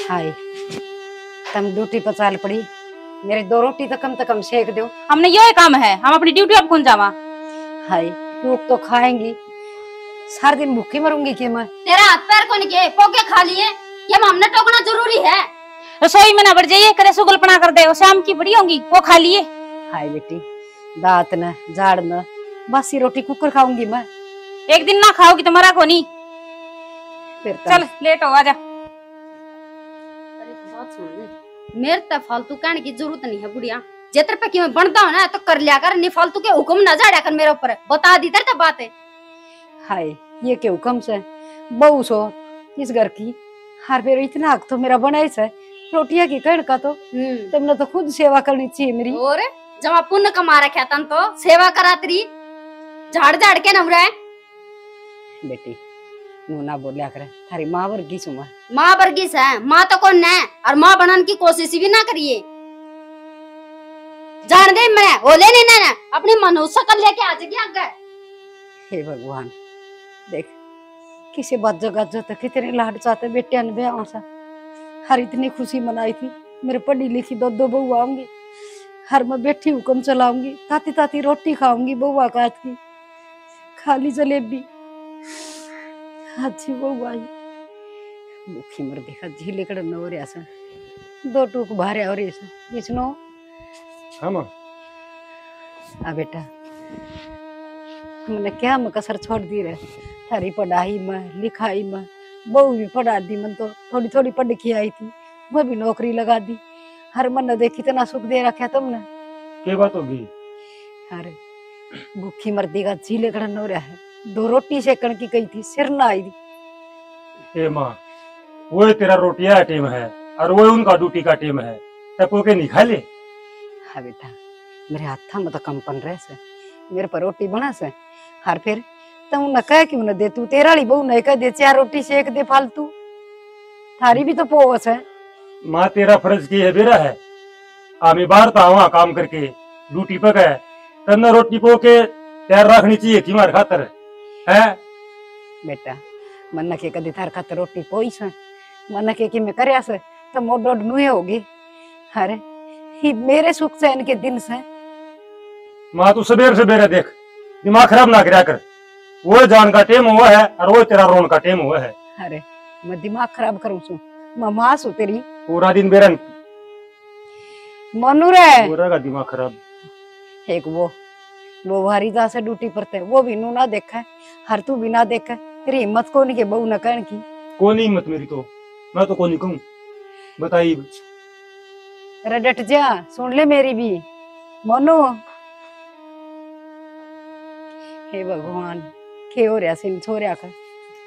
हाय, तुम ड्यूटी पर चाल पड़ी। मेरी 2 रोटी तो कम सेक दो। हमने ये काम है, हम अपनी ड्यूटी अब कौन जावा। हाय, लोग तो खाएंगी, सारा दिन भूखी मरूंगी कि मैं। तेरा हाथ पैर को निके पोके खा लिए, ये हमने टोकना जरूरी है। रसोई में ना बढ़ जाइए, करे सुगलपना कर दे, शाम की बड़ी होंगी वो खा लिए। हाय बेटी, दांत न झाड़ न, बासी रोटी कुकर खाऊंगी मैं। एक दिन ना खाओगी तो मरा को नहीं। फिर चल लेट हो, आजा। अरे बात सुन ले, मेरे ते फालतू कहने की जरूरत नहीं है बुढ़िया। जेतर पे कि मैं बनता हूं ना तो कर लिया कर, नहीं फालतू के हुक्म ना झाड़ा कर मेरे ऊपर। बता दी तेरे बात है। हाय, ये क्यों कम से बहू सो इस घर की, हर फिर इतना हक तो मेरा बनाई से रोटियां की कण का तो तुमने तो खुद सेवा करनी चाहिए मेरी। और जब पुण्य कमा रखा तन तो सेवा करा तेरी, झाड़ झाड़ के नमरा है। बेटी नू ना बोलिया करे, थारी माँ वर्गी सु मैं। माँ वर्गीस है, माँ तो कौन है, और माँ बनाने की कोशिश भी ना करिए। जान दे मैं होले नहीं ना अपनी मनुष्य कर लेके आ जाएगी आगे। हे भगवान, देख किसी बात जगह जाते कितने लाड चाहते बेटिया ने ब्याह सा। हर इतनी खुशी मनाई थी, मेरे पढ़ी लिखी 2 बहू आऊंगी, हर मैं बैठी हुक्म चलाऊंगी, ताती ताती रोटी खाऊंगी बउआ का हाथ की, खाली जलेबी। अच्छी बहू आई, भूखी मर देखा झीले कड़ न हो रहा सा, 2 टूक भारे हो रही सा इसनो। हाँ मां। आ बेटा, हमने क्या में कसर छोड़ दी रे, थारी पढ़ाई में लिखाई में। बहू भी पढ़ा दी, मन तो थोड़ी थोड़ी पढ़ लिखी आई थी, वह भी नौकरी लगा दी। हर मन ने देखी इतना सुख दे रखा तुमने। क्या बात होगी? अरे भूखी मर्दी का झीले कड़न हो रहा है, 2 रोटी सेकण की कही थी, सिर ना आई थी। ए मां, वो तेरा रोटिया का टेम है और वो उनका ड्यूटी का टेम है, तब को के नहीं खा ले। हाँ बेटा, मेरे हाथ में तो कंपन रहे से, मेरे पर रोटी बना से, हर फिर तुम न कह क्यों न दे, तू तेरा ली बहू नहीं कह दे 4 रोटी सेक दे फालतू, थारी भी तो पोवस है। माँ तेरा फर्ज की है बेरा है, आमी बाहर था वहाँ काम करके ड्यूटी पे गए, तन्ना रोटी को के तैयार रखनी चाहिए थी मार खातर है। बेटा मन के कदी थार खातर रोटी पोई से, मन के कि मैं करया से तो मोडोड नुए होगी। अरे ही मेरे सुख चैन के दिन से। माँ तू सबेर सबेरे देख, दिमाग खराब ना करा कर, वो जान का टेम हुआ है और वो तेरा रोन का टेम हुआ है। अरे मैं दिमाग खराब करूं सु, मैं मां सु तेरी। पूरा दिन बेरन मनु रे, पूरा का दिमाग खराब। एक वो भारी जा से ड्यूटी पर थे, वो भी नू ना देखा है, हर तू भी ना देखा, तेरी हिम्मत को नहीं के बहू न कहन की। कौन ही हिम्मत मेरी, तो मैं तो कौन ही कहूँ, बताइए। अरे डट जा, सुन ले मेरी भी मनु। हे भगवान, के हो रहा सिन छोरिया का।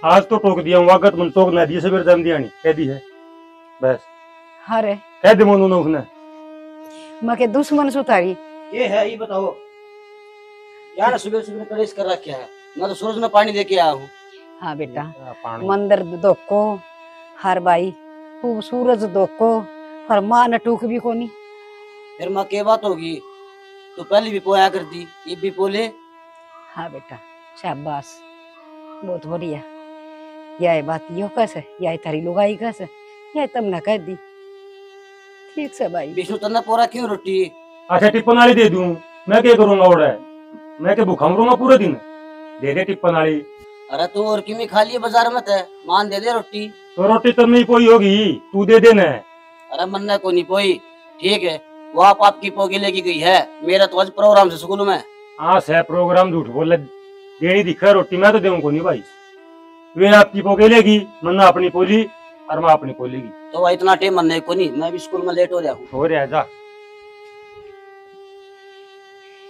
आज तो टोक दिया हूँ, वागत मन टोक ना दिए सबेर जम दिया नहीं, कह दी है बस। अरे कह दे मनु ने उसने। मैं के दुश्मन सु थारी। ये है, ये बताओ यार, सुबह सुबह कलेश कर रखा है। मैं तो सूरज में पानी लेके आया हूँ। हाँ बेटा, मंदिर दोको हर भाई खूब सूरज दोको, पर मां न टूक भी कोनी। फिर माँ के बात होगी, तो पहले भी पोया करती, ये भी पोले। हाँ बेटा, शाबाश, बहुत बढ़िया। यह बात यो कैसे, यह थारी लुगाई कैसे, यह तुमने कह दी। ठीक से भाई। विष्णु तन्ना पोरा क्यों रोटी? अच्छा टिप्पण वाली दे दूं, मैं क्या करूंगा? ओढ़ मैं क्या भूखा मरूंगा पूरे दिन? दे दे टिप्पण वाली। अरे तू और किमी खा लिए बाजार में थे, मान दे दे रोटी। तो रोटी तो नहीं पोई होगी, तू दे देना। अरे मन्ना को नहीं पोई, ठीक है, वो आपकी पोगी लेके गई है, मेरा तो आज प्रोग्राम से स्कूल में। हाँ सह प्रोग्राम झूठ बोले, देनी दिखा रोटी, मैं तो देऊँ को नहीं भाई। वे आपकी पोगे लेगी, मन्ना अपनी पोली और माँ अपनी पोलेगी। तो भाई इतना टाइम मन्ने को नहीं, मैं भी स्कूल में लेट हो रहा हूँ। हो रहा जा।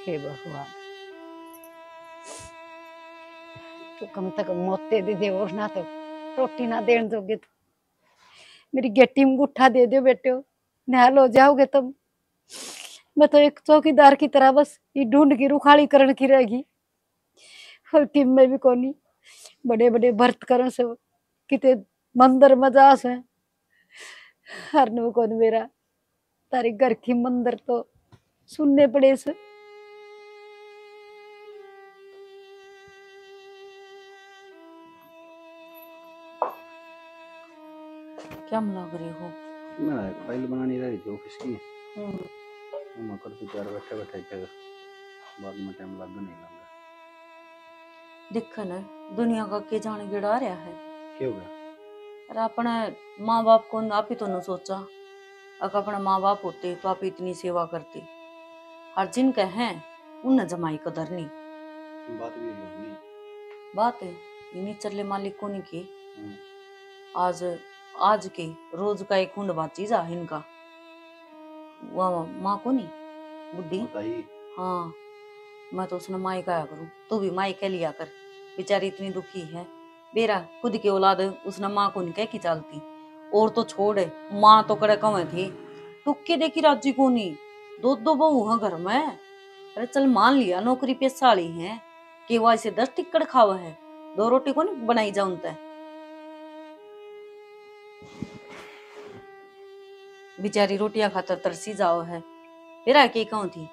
हे भगवान, तो कम तक मोते दे दे, और ना तो रोटी ना देन दोगे तो मेरी गेटी में गुट्ठा दे दो बेटे, निहाल हो जाओगे तुम। मैं तो एक चौकीदार की तरह बस ये ढूंढ की रुखाड़ी करण की रहेगी, और टीम में भी कोनी बड़े बड़े भर्त करण से किते मंदिर मजास है, हर नु कौन मेरा तारी घर की मंदिर तो सुनने पड़े से। क्या लग रही हो? मैं फाइल बनानी रही थी ऑफिस की। मैं करती चार बैठे बैठे फिर बाद में टाइम लगा नहीं लगा। देखा ना दुनिया का के जाने गिड़ा रहा है। क्या हो गया? अरे अपने माँ बाप को आप ही तो न सोचा। अगर अपने माँ बाप होते तो आप इतनी सेवा करते। और जिनके हैं उन्हें जमाई कदर नहीं। बात भी होगी। बात है इन्हीं चले मालिक को नहीं की। आज के रोज का एक हुंड बात चीज है इनका। वो माँ को नहीं बुद्धि। हाँ मैं तो उसने माई कहा करूँ, तू भी माई कह लिया कर। बेचारी इतनी दुखी है। बेरा खुद की औलाद उसने माँ को नहीं कह की चलती। और तो छोड़ माँ तो करे कवे थी टुक्के देखी राजी को नहीं। दो बहू है घर में। अरे चल मान लिया नौकरी पेशा वाली है कि वह ऐसे 10 टिक्कड़ खावा है, 2 रोटी को नहीं बनाई जाऊं तय। बेचारी रोटियां खातर तरसी जाओ है। तेरा के कहूं थी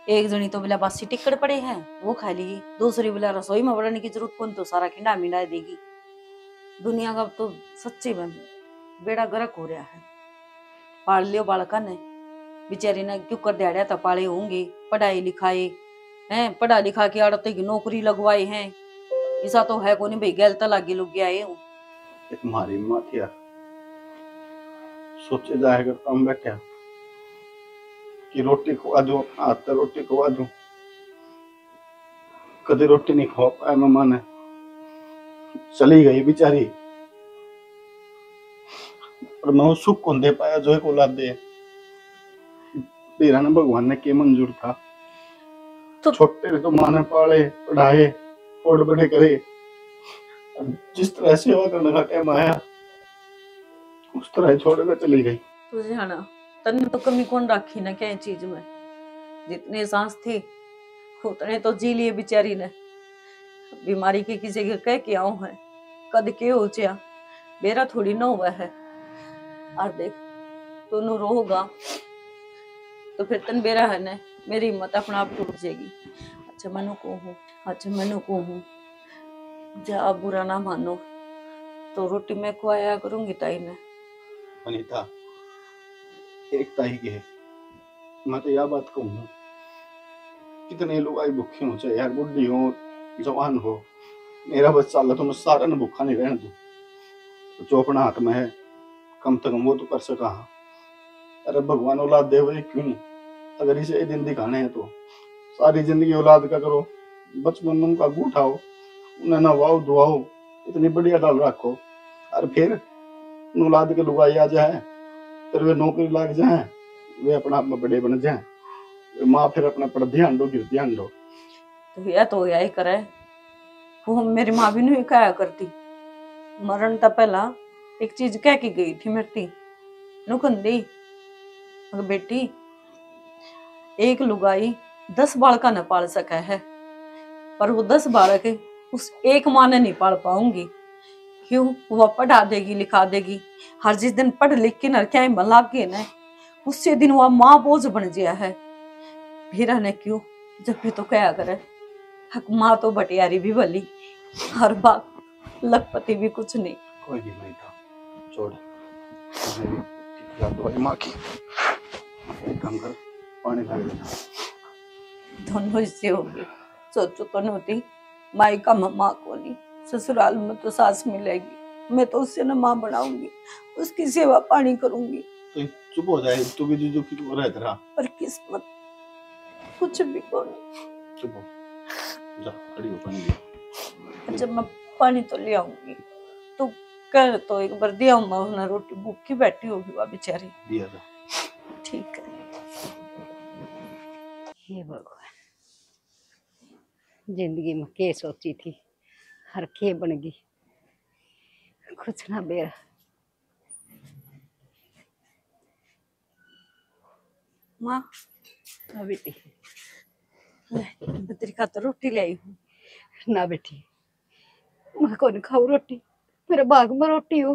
एक जनी तो बिला बासी टिक्कड़ पड़े हैं वो खा ली, दूसरी बिला रसोई में बढ़ने की जरूरत कौन तो सारा खिंडा मिंडा देगी। दुनिया का तो सच्चे में बेड़ा गर्क हो रहा है। पाल लियो बालका ने बेचारी ने क्यों कर दिया था पाले होंगे पढ़ाई लिखाई हैं, पढ़ा लिखा के आड़ते की नौकरी लगवाई है। ऐसा तो है कोनी भाई गैल तलागी लुग गया है। तुम्हारी माँ थी यार सोचे जाएगा कम बैठा कि रोटी खवा दूं अपना हाथ से रोटी खवा दूं। कभी रोटी नहीं खवा पाया मम्मा ने, चली गई बेचारी। पर मैं वो सुख कौन दे पाया जो एक औलाद दे। तेरा ना भगवान ने के मंजूर था तो छोटे तो माँ ने पाले पढ़ाए और बड़े करे। जिस तरह सेवा करने का टाइम आया उस तरह छोड़कर चली गई। तुझे है ना तन्ने तो कमी कौन राखी ना क्या चीज में। जितने सांस थे उतने तो जी लिए बेचारी ने। बीमारी के किसी के कह के आऊं है कद के हो चिया बेरा थोड़ी न हुआ है। और देख तू नु रोगा तो फिर तन बेरा है ना मेरी हिम्मत अपना आप टूट जाएगी। अच्छा मनु को हूँ जा आप बुरा ना मानो तो रोटी मैं खुआया करूंगी ताई ने। अनीता एक ताई के है मैं तो यह बात कहूँ कितने लोग आई भूखे हो चाहे यार बुढ़ी हो जवान हो। मेरा बच्चा अल्लाह तो मैं सारा न भूखा नहीं रहने दूं। तो जो अपना हाथ में है कम से कम वो तो कर सका। अरे भगवान औलाद दे वही क्यों नहीं। अगर इसे एक दिन दिखाने हैं तो सारी जिंदगी औलाद का करो। बचपन में उनका उठाओ उन्हें नवाओ धुआओ इतनी बढ़िया डाल रखो। और फिर औलाद के लुगाई आ जाए फिर वे नौकरी लग जाए वे अपना आप में बड़े बन जाए। माँ फिर अपना पर ध्यान दो ध्यान दो। तो यही करे वो मेरी माँ भी नहीं कहा करती। मरण तो पहला एक चीज कह के गई थी मेरी नुकंदी बेटी एक लुगाई 10 बालका न पाल सका है पर वो 10 बालक उस एक माँ ने नहीं पाल पाऊंगी। क्यों वो पढ़ा देगी लिखा देगी। हर जिस दिन पढ़ लिख के न क्या मला के न उससे दिन वह माँ बोझ बन गया है। फिर ने क्यों जब भी तो क्या करे हक माँ तो बटियारी भी भली हर बात लखपति भी कुछ नहीं। कोई नहीं था छोड़ दवाई माँ की काम कर पानी ला दोनों इससे होगी। सोचो तो नहोती माई का माँ को नहीं ससुराल में तो सास मिलेगी मैं तो उससे न माँ बनाऊंगी उसकी सेवा पानी करूंगी। तो चुप हो जाए तू भी जो की हो रहा है तेरा पर किस्मत कुछ भी कौन चुप हो जा खड़ी हो पानी ले। जब मैं पानी तो ले आऊंगी तो कर तो एक बार दिया मैं रोटी भूखी बैठी होगी वह बेचारी दिया था। ठीक है। हे भगवान जिंदगी में के सोची थी हर के बन गई कुछ ना बेरा। माँ बेटी तेरी खातर रोटी ले आई हूँ। ना बेटी मैं कौन खाऊ रोटी मेरे बाग में रोटी हो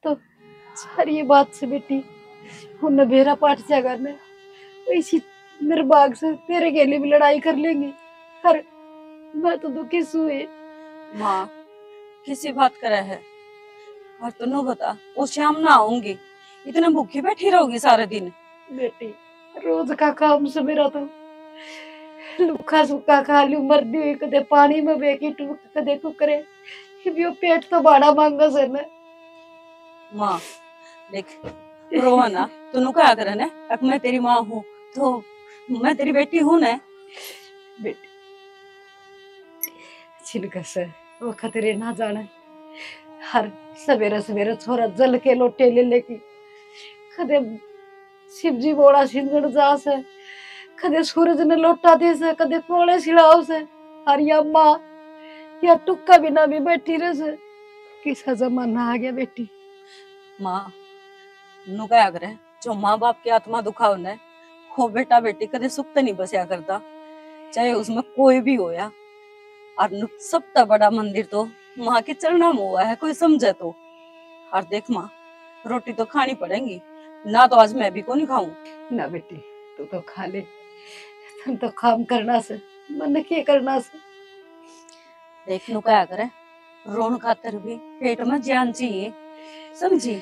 तो सारी ये बात से बेटी उन्हें बेरा पाठ जागा ने वैसी मेरे बाग से तेरे के लिए भी लड़ाई कर लेंगे। हर मैं तो दुखी सुए। माँ किसी बात करा है और तुम बता वो शाम ना आऊंगी, इतने भूखी बैठी रहोगी सारे दिन? बेटी रोज का काम से मेरा तो लुखा सुखा खा लू मरदी हुई, कदे पानी में बेकी टूक कदे कुकरे, यो पेट तो बड़ा मांगा से न। माँ देख रोवा ना, तू क्या करे ने, अब मैं तेरी माँ हूँ तो मैं तेरी बेटी हूँ ना। बेटी छिलका से वो खतरे ना जाने, हर सवेरे सवेरे छोरा जल के लोटे ले लेकी, कदे शिवजी बोड़ा सिंगड़ जा से, कदे सूरज ने लोटा दे से, कदे कोले सिलाओ से, हर या माँ या टुक्का बिना भी बैठी रह से। किसा जमाना आ गया बेटी। माँ नु क्या करे, जो माँ बाप की आत्मा दुखाओ ने, वो बेटा बेटी कदे सुख तो नहीं बसया करता, चाहे उसमें कोई भी होया। और सबसे बड़ा मंदिर तो माँ के चरणों में हुआ है, कोई समझे तो। और देख माँ रोटी तो खानी पड़ेगी ना, तो आज मैं भी को नहीं खाऊं ना बेटी तू तो खा ले, तुम तो काम करना से मन के करना से। देख नु क्या करे, रोन खातर भी पेट में जान चाहिए, समझी?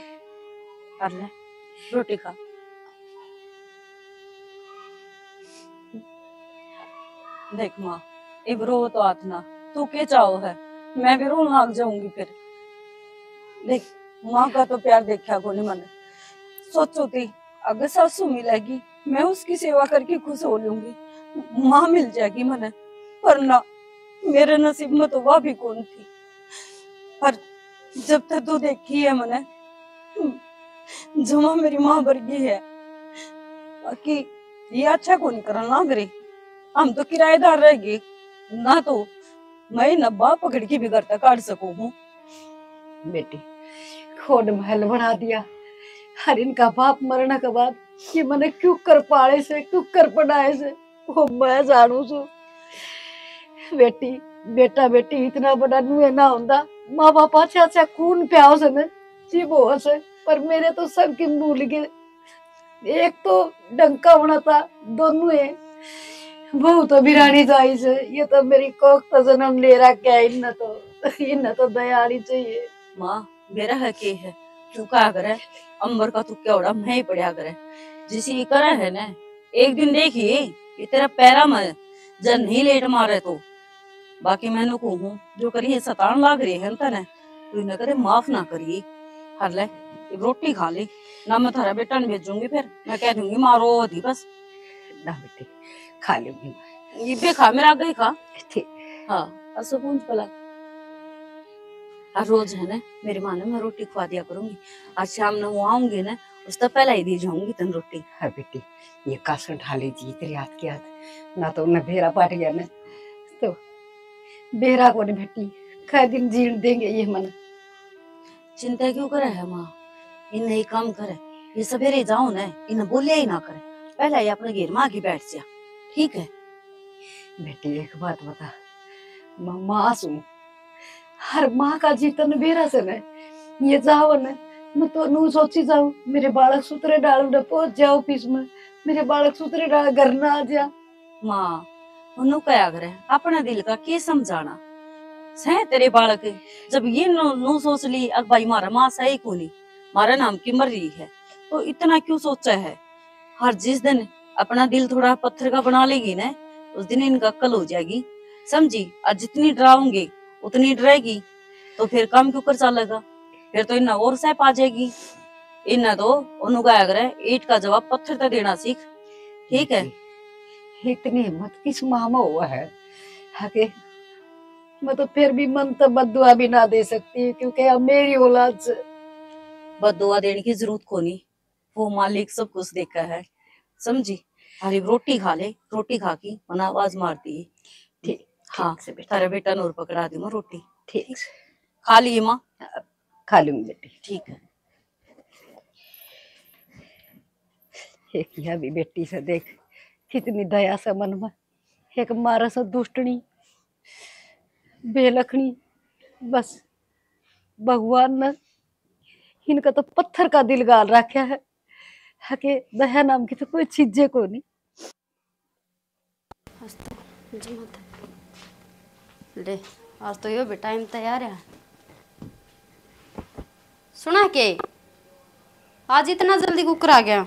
कर ले रोटी खा। देख माँ इब रो तो आत ना, तू के चाहो है, मैं भी रोन लाग जाऊंगी फिर। देख माँ का तो प्यार देखा को नहीं मैंने, सोचो थी अगर सासू मिलेगी मैं उसकी सेवा करके खुश हो लूंगी, माँ मिल जाएगी मैंने, पर ना मेरे नसीब में तो वह भी कौन थी। पर जब तक तू देखी है मैंने, जो माँ मेरी माँ वर्गी है, बाकी ये अच्छा को नहीं करना ना करे, हम तो किराएदार रहेगी ना, तो मैं नब्बा पकड़ के भी घर तक काट सकूं हूँ। बेटी खोड महल बना दिया, हर इनका बाप मरने के बाद कि मैंने क्यों कर पाले से, क्यों कर पढ़ाए से, वो मैं जानू सू। बेटी बेटा बेटी इतना बड़ा नुए ना होता, माँ बाप अच्छा अच्छा खून प्याओ से न जीव हो से, पर मेरे तो सब की भूल गए। एक तो डंका होना था, दोनों है बहू तो बिरानी जाई से, ये तो मेरी कोख तो जन्म ले रखा है, इन तो दया आनी चाहिए। माँ मेरा है के है, तू क्या करे, अंबर का तू क्या उड़ा मैं ही पड़ा करे, जिसे ये करा है ना, एक दिन देखिए ये तेरा पैरा में जन नहीं लेट मारे तो, बाकी मैंने को हूँ जो करिए सतान लाग रही है ना, तू न करे माफ ना करिए। हर ले एक रोटी खा ले ना, मैं थारा बेटा ने भेजूंगी, फिर मैं कह दूंगी माँ रो थी बस। ना बेटी खा लूंगी ये भी खा, मेरा आगे खा। ठीक। हाँ असुकून पला। हर रोज है ना मेरी माँ ने मैं रोटी खवा दिया करूंगी, आज शाम न वो आऊंगी ना उससे पहले ही दी जाऊंगी तन रोटी। हाँ बेटी ये कासन ढाली जी तेरी हाथ की हाथ ना, तो उन्हें भेरा पाट गया ना, तो बेरा को नहीं बेटी कई दिन जीण देंगे ये मन। चिंता क्यों करे है माँ, इन नहीं काम करे, ये सवेरे जाओ ना इन बोलिया ही ना करे, पहले ही अपने घेर माँ की बैठ जा, ठीक है? बेटी एक बात बता, मैं माँ हूँ, हर माँ का जीतन बेरा से न ये जाओ न, मैं तो नू सोची जाऊं मेरे बालक सूत्रे डाल न पहुंच जाओ ऑफिस में, मेरे बालक सूत्रे डाल घर ना आ जा। माँ उन्हों क्या करे, अपना दिल का के समझाना सह तेरे बालक, जब ये नो सोच ली अब भाई मारा माँ सही को नहीं, मारा नाम की मर रही है, तो इतना क्यों सोचा है? हर जिस दिन अपना दिल थोड़ा पत्थर का बना लेगी ना, उस दिन इनका कल हो जाएगी, समझी? आज जितनी डराओगे उतनी डरेगी, तो फिर काम क्यों कर चलेगा, फिर तो इन्ना और सह पा जाएगी। इन्ना तो उन्हों क्या करे, ईट का जवाब पत्थर तक देना सीख, ठीक है? इतनी हिम्मत किस माँ में हुआ है आगे, मैं तो फिर भी मन तो बदुआ भी ना दे सकती, क्योंकि अब मेरी औलाद से बदुआ देने की जरूरत को नहीं, वो मालिक सब कुछ देखा है, समझी? अरे रोटी खा ले, रोटी खा की मना आवाज मारती है, ठीक। हाँ तारे बेटा नूर पकड़ा दी मैं रोटी, ठीक खा ली माँ? खा लूंगी बेटी। ठीक है। एक यह भी बेटी से देख कितनी दया से मन में, एक मारा सा दुष्टनी बेलखनी, बस भगवान ने इनका तो पत्थर का दिल गाल रखा है, हके दया नाम की तो कोई चीजें को नहीं। ले आज तो यो भी टाइम तैयार है, सुना के आज इतना जल्दी कुकर आ गया।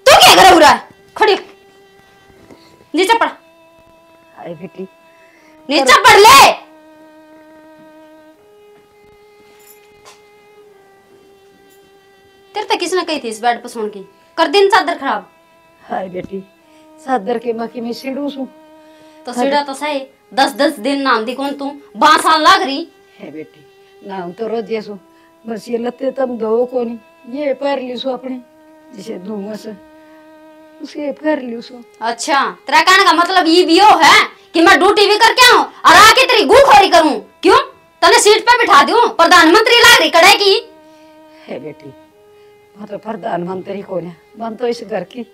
तू क्या कर रहा है? खड़ी नीचे पड़। हाय बेटी नीचे पड़ ले। तेरे तक किसने कही थी इस बेड पर सोने की? कर दिन चादर खराब। हाय बेटी सादर के मकी में सीढ़ू सू तो सीढ़ा तो सही 10-10 दिन नाम दी कौन तू 12 साल लाग रही है बेटी नाम तो रोज जैसो बस ये लते तम दो कोनी ये पैर लिसो अपने जिसे धुआं से उसे पैर लिसो। अच्छा तेरा कहने का मतलब ये भी हो है कि मैं ड्यूटी भी करके आऊं और आके तेरी गुखोरी करूं? क्यों तने सीट पे बिठा दूं? प्रधानमंत्री लाग रही कड़े की है बेटी मतलब प्रधानमंत्री कौन है बन तो इस घर की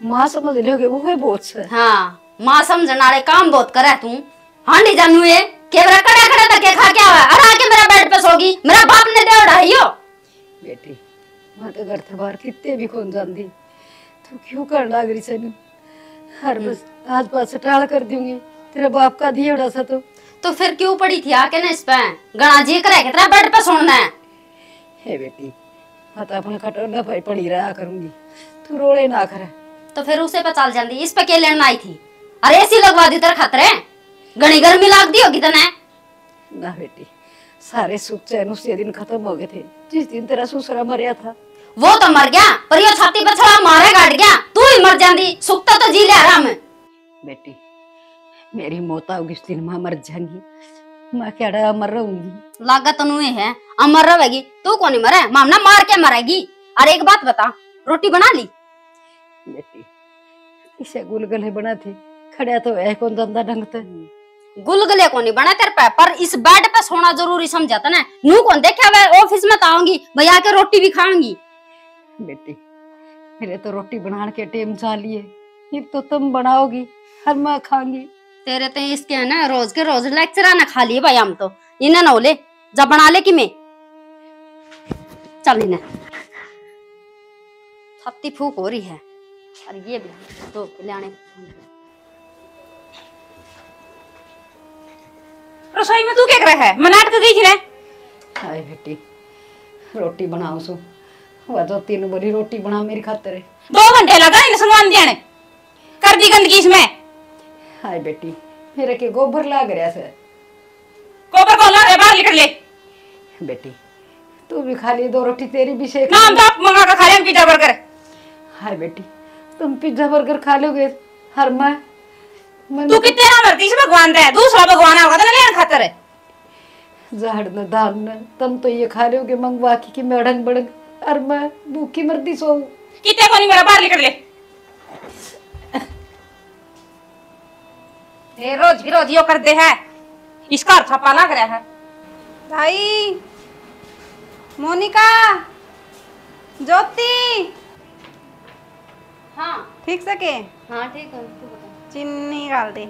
माँ समझ लोगे वो है बहुत से। हाँ माँ समझने वाले काम बहुत करे तू। हांडी जानू ये केवरा कड़ा कड़ा तक खा के आवा और आके मेरा बेड पे सोगी। मेरा बाप ने दे उड़ाइयो बेटी मैं तो घर से बाहर कितने भी कौन जानती तू क्यों कर लाग रही सनी हर बस आज पास टाल कर दूंगी तेरे बाप का दिया उड़ा सा तो फिर क्यों पड़ी थी आके ना इस पे गणा जी करे तेरा बेड पे सोना है बेटी मैं तो अपने कटोरा भाई पड़ी रहा करूंगी तू रोले ना करे तो फिर उसे पे चल जाती। इस पे क्या लेना आई थी? अरे ऐसी लगवा दी तेरे खतरे घनी गर्मी लाग दी होगी तने ना बेटी सारे सुख चैन उस दिन खत्म हो गए थे जिस दिन तेरा ससुरा मरिया था। वो तो मर गया पर ये छाती पे छड़ा मारे गाड़ गया तू ही मर जाती सुखता तो जी ले आराम में। बेटी मेरी मौत आओगी उस दिन मैं मर जाऊंगी मैं क्या अमर रहूंगी। लागत तो नुए है अमर रहेगी तू कौन मरे मामना मार के मरेगी। अरे एक बात बता रोटी बना ली? बेटी इसे गुलगुले बना थे खड़ा तो है कौन धंधा ढंग से गुलगुले को नहीं बना तेरे पे पर इस बेड पे सोना जरूरी समझा था ना। नू कौन देखा मैं ऑफिस में आऊंगी भैया के रोटी भी खाऊंगी। बेटी मेरे तो रोटी बनाने के टाइम चालिए ये तो तुम बनाओगी हर मैं खाऊंगी। तेरे तो इसके है ना रोज के रोज लेक्चर आना खा लिए भाई हम तो इन्हें ना बोले जब बना ले कि मैं चल इन्हें छत्ती फूक हो रही है। और ये भी तो लाने रसोई में तू क्या कर रहा है? मैं नाटक देख रहा है। हाय बेटी रोटी बनाओ सो वह तो 3 बोरी रोटी बना मेरी खातिर 2 घंटे लगा इन सामान देने कर दी गंदगी इसमें। हाय बेटी मेरे के गोबर लाग रहा से गोबर को ला बाहर निकल ले। बेटी तू भी खा ली 2 रोटी तेरी भी शेख नाम तो आप मंगा कर खा ले पिज्जा बर्गर। हाय बेटी तुम पिज्जा बर्गर खा लोगे हर मैं तू कितने नाम रखती है भगवान दे दूसरा भगवान होगा तो लेन खातर है झाड़ न दाल न तुम तो ये खा लोगे मंगवा की मेढ़ंग बड़ंग और मैं भूखी मरती सो कितने को नहीं मेरा बाहर निकल ले। ये रोज यो कर दे है इसका छापा लग रहा है। भाई मोनिका ज्योति हाँ ठीक सके हाँ ठीक है तू बता। चीनी डाल दे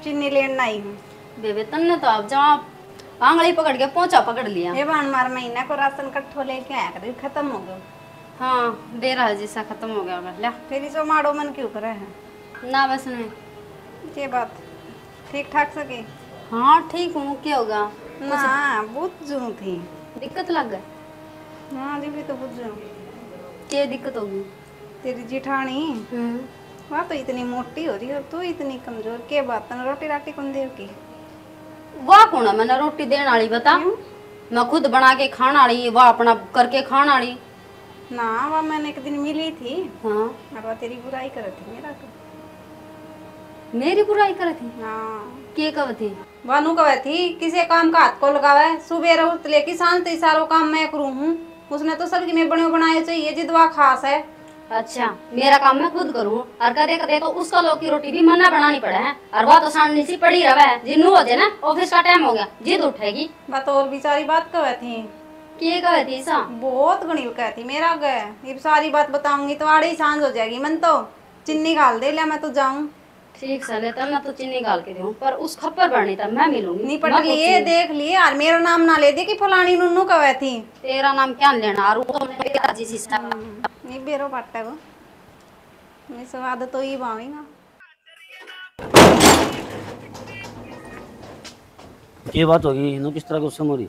चीनी लेना आई हूँ। बेबे तन्ने तो अब जब आंगली पकड़ के पोंछा पकड़ लिया। ये बान मार महीना को राशन कट्ठो लेके आया कर खत्म हो गया। हाँ बेरा जैसा खत्म हो गया होगा। फिर इसो माड़ो मन क्यों करे है ना बस नहीं ये बात ठीक ठाक सके। हाँ ठीक हूँ क्या होगा ना बुझ जू थी दिक्कत लग गई। हाँ जी भी तो बुझ जू क्या दिक्कत होगी? तेरी जिठानी वहाँ तो इतनी मोटी हो रही और तू इतनी कमजोर के बात ना रोटी राटी कौन दे की वाह कौन है मैंने रोटी देने वाली बता। मैं खुद बना के खाने वाली वाह अपना करके खाने वाली ना वह मैंने एक दिन मिली थी हाँ और वह तेरी बुराई कर थी मेरा को मेरी बुराई करे थी हाँ के कब थी वानू कहे थी किसी काम का हाथ को लगावे सुबह उठ लेके शांत ही सारो काम मैं करूँ हूँ उसने तो सब्जी में बने बनाए चाहिए जिदवा खास है। अच्छा मेरा काम मैं खुद करूँ और कदे कदे तो उसका लोग की रोटी भी मना बनानी पड़े है और वह तो सामने सी पड़ी रहे जिन्नू हो जाए ना ऑफिस का टाइम हो गया जिद उठेगी। बात और बेचारी बात कहे थी के कहे थी सा बहुत घनी कहती मेरा गए ये सारी बात बताऊंगी तो आड़े ही सांझ हो जाएगी मन तो चीनी गाल दे लिया मैं तो जाऊं। ठीक सले तब मैं तो चीनी गाल के दूं पर उस खप्पर पर नहीं तब मैं मिलूंगी नहीं पढ़ लिए देख लिए और मेरा नाम ना ले दे कि फलानी नुन्नू कहे थी तेरा नाम क्या लेना और वो मेरा जी सी नहीं बेरो पाटा वो मैं स्वाद तो ही पावेगा ये बात होगी नु किस तरह गुस्सा मोरी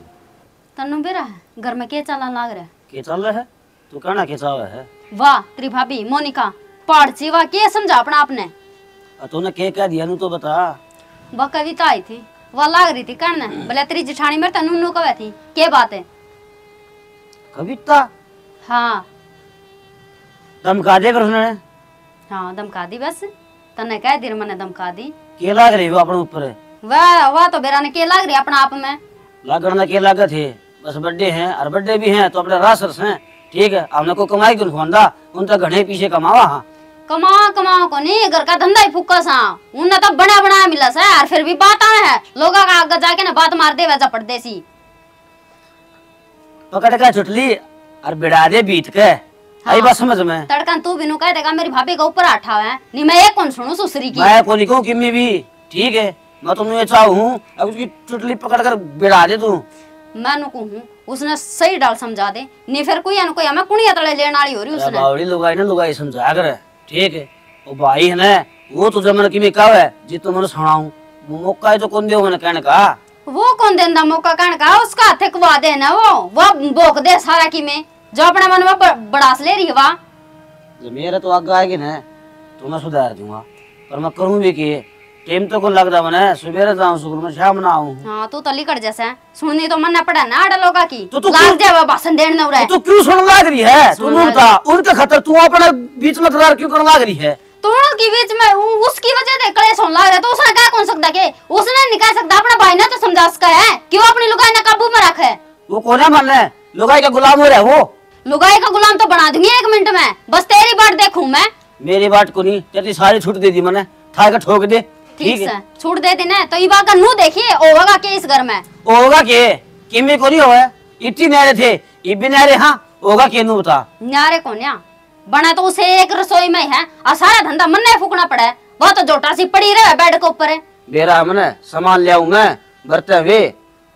तन्नू बेरा है घर में के चलन लाग रहा है? के चल रहा है तू कहना के चाव है वाह तेरी भाभी मोनिका पाड़ची वाह के समझा अपना आपने तूने के कह दिया नु तो बता वह कविता आई थी वह लाग रही थी कहने बोले तेरी जिठानी मेरे तन्नू नु कवे थी के बात है कविता हाँ धमका दे कर उसने हाँ धमका दी बस तन्ने कह दी मैंने धमका दी के लाग रही वो अपने ऊपर वाह तो बेरा ने के लाग रही अपना आप में लागना के लागत है बस बर्थडे हैं और बर्थडे भी हैं तो अपने रासरस हैं ठीक है हमने को कमाई क्यों खोंदा उन तक घने पीछे कमावा हाँ कमाओ को नहीं घर का धंधा ही फुक्का सा उन्हें तो बना बनाया मिला सा और फिर भी बात आए है लोगों का आगे जाके ना बात मार दे वैसा पड़ते सी पकड़ का छुटली और बिड़ा दे बीत के आई बात समझ में तड़कन तू भी नु कह देगा मेरी भाभी का ऊपर आठा है नहीं मैं एक कौन सुनू सुसरी की मैं को नहीं कहूँ किमी भी ठीक है मैं तुमने ये चाहूँ अब उसकी चुटली पकड़ कर बिड़ा दे तू मैं नु कहूँ उसने सही डाल समझा दे नहीं फिर कोई न कोई हमें कुड़िया तले लेने वाली हो रही उसने बावड़ी लुगाई ना लुगाई समझा कर ठीक है वो भाई है ना वो तुझे मैंने किमी कहा है जी तुम मैंने सुनाऊं मौका है तो कौन दे मैंने कहने का वो कौन देंदा मौका कहने का उसका हाथे कवा देना वो बोक दे सारा की में जो अपने मन में बड़ास ले रही है वाह जब मेरा तो आगे आएगी ना तो मैं सुधार दूंगा पर मैं करूँ भी कि टाइम तो को लग रहा मैंने सुबह जाऊँ स्कूल में शाम ना आऊँ हाँ तू तो लिकड़ जैसे सुननी तो मन ना पड़ा ना आड़ा लोगा की तो लाग जाए भाषण देने न रहे तू क्यों सुन लाग रही है तू बता उनका खतर तू अपने बीच में करार क्यों करने लाग रही है तो उनकी बीच में उसकी वजह से कलेश होने लग रहा है तो उसने क्या कौन सकता के उसने नहीं कह सकता अपना भाई ने तो समझा सका है कि वो अपनी लुगाई ने काबू में रखे वो कौन है मन है लुगाई का गुलाम हो रहा है वो लुगाई का गुलाम तो बना दूंगी 1 मिनट में बस तेरी बात देखूं मैं मेरी बात को नहीं तेरी सारी छूट दे दी मैंने था का ठोक दे ठीक है छूट दे देना तो ये बात का नू देखिए होगा के इस घर में होगा के किमी को नहीं होगा इतनी न्यारे थे ये भी न्यारे हाँ होगा के नू बता न्यारे कौन या बना तो उसे एक रसोई में है और सारा धंधा मन ने फूकना पड़ा है वो तो जोटा सी पड़ी रहे बेड के ऊपर है बेरा मैंने सामान ले आऊं मैं बरते हुए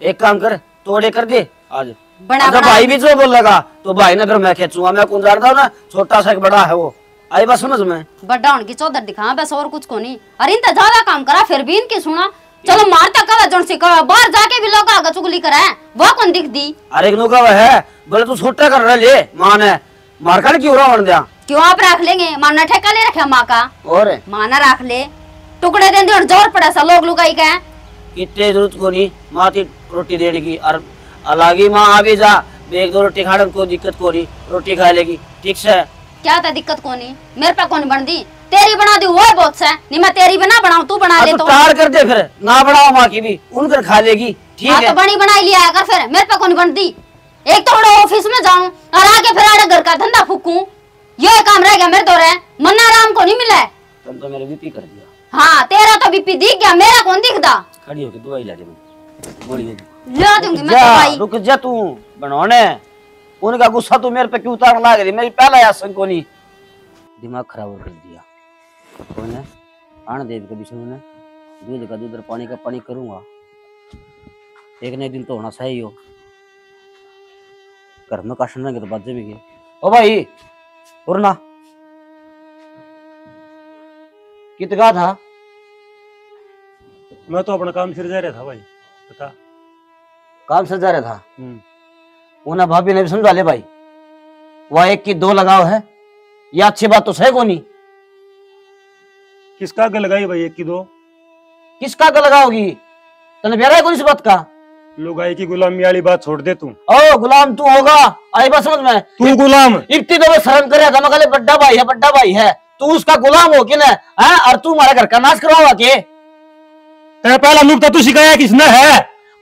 एक काम कर तोड़े कर दे आज अच्छा भाई भी जो बोल लगा तो भाई ने फिर मैं खेचूंगा मैं कौन जानता हूँ ना छोटा सा एक बड़ा है वो आई बात समझ में बड़ा उनकी चौधर दिखा बस और कुछ को नहीं अरे इनका ज्यादा काम करा फिर भी इनकी सुना चलो मारता कवा जोन से कवा बाहर जाके भी लोग आगे चुगली करा है वो कौन दिख दी अरे नु कवा है बोले तू छोटा कर रहा ले मां ने मारकर क्यों रहा बन दिया क्यों आप रख लेंगे मां ने ठेका ले रखा मां का और मां ना रख ले टुकड़े देंदे और जोर पड़ा सा लोग लुगाई का कितने जरूरत को नहीं मां की रोटी देने की और अलग माँ आ भी जा एक दो रोटी खाने को दिक्कत को नहीं रोटी खा लेगी ठीक से क्या था दिक्कत को नहीं मेरे पे कौन बन दी तेरी बना दी वो बहुत से नहीं मैं तेरी बना बनाऊं तू बना ले तो टार कर दे फिर ना बनाओ माँ की भी उनकर खा लेगी ठीक है तो बनी बनाई लिया कर फिर मेरे पे कौन बन दी एक तो बड़ा ऑफिस में जाऊं और आगे फिर आड़े घर का धंधा फूकूं ये काम रह गया मेरे दौरे मन्ना राम को नहीं मिला तुम तो मेरे बीपी कर दिया हाँ तेरा तो बीपी दिख गया मेरा कौन दिखदा खड़ी होके दवाई ला दे गोली ला दूंगी मैं तो भाई रुक जा तू बनौने उनका गुस्सा तो मेरे पे क्यों उतारने लग रही मेरी पहला यासन को नहीं दिमाग खराब कर दिया कौन है आन देव के बीच में दूध का दूध और पानी का पानी करूंगा एक न एक दिन तो होना सही हो घर में काशन रहेंगे तो बाजे भी गए ओ भाई उड़ना कितना था मैं तो अपना काम फिर जा रहा था भाई बता काम से जा रहा था उन्हें भाभी ने भी समझा ले भाई वह एक की दो लगाव है ये अच्छी बात तो सही को नहीं किसका आगे लगाई भाई एक की दो किसका आगे लगाओगी तने प्यारा है कौन सी बात का लुगाई की गुलामी वाली बात छोड़ दे तू ओ गुलाम तू होगा आई बात समझ में तू गुलाम इतनी तो मैं शर्म कर रहा था मैं बड्डा भाई है तू उसका गुलाम हो कि ना है और तू हमारे घर का नाश करवाओगा के तेरा पहला नुक्ता तू सिखाया किसने है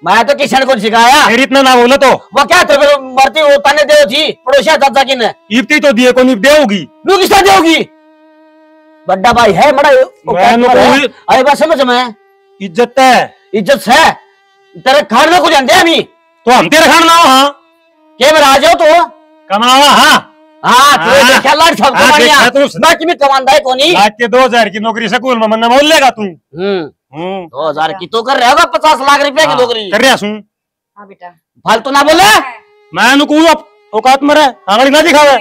मैं तो किशन को सिखाया फिर इतना ना बोला तो वो क्या तो फिर मरती वो ताने दे थी पड़ोसिया चाचा की ने इफ्ती तो दिए कौन देगी तू किसने देगी बड्डा भाई है बड़ा आई बात समझ में इज्जत है इज्जत है तेरे खाने को जानते अभी तो हम तेरे खाना हाँ के मेरा आ जाओ तो कमावा हाँ बाकी में कमांदा है कोनी लाख के 2000 की नौकरी स्कूल में मन्ना बोल लेगा तू 2000 की तो कर रहे होगा 50 लाख रुपए की नौकरी कर रहा सुन हाँ बेटा फालतू ना बोले मैं नुकूल औकात में रहे आंगली ना दिखावे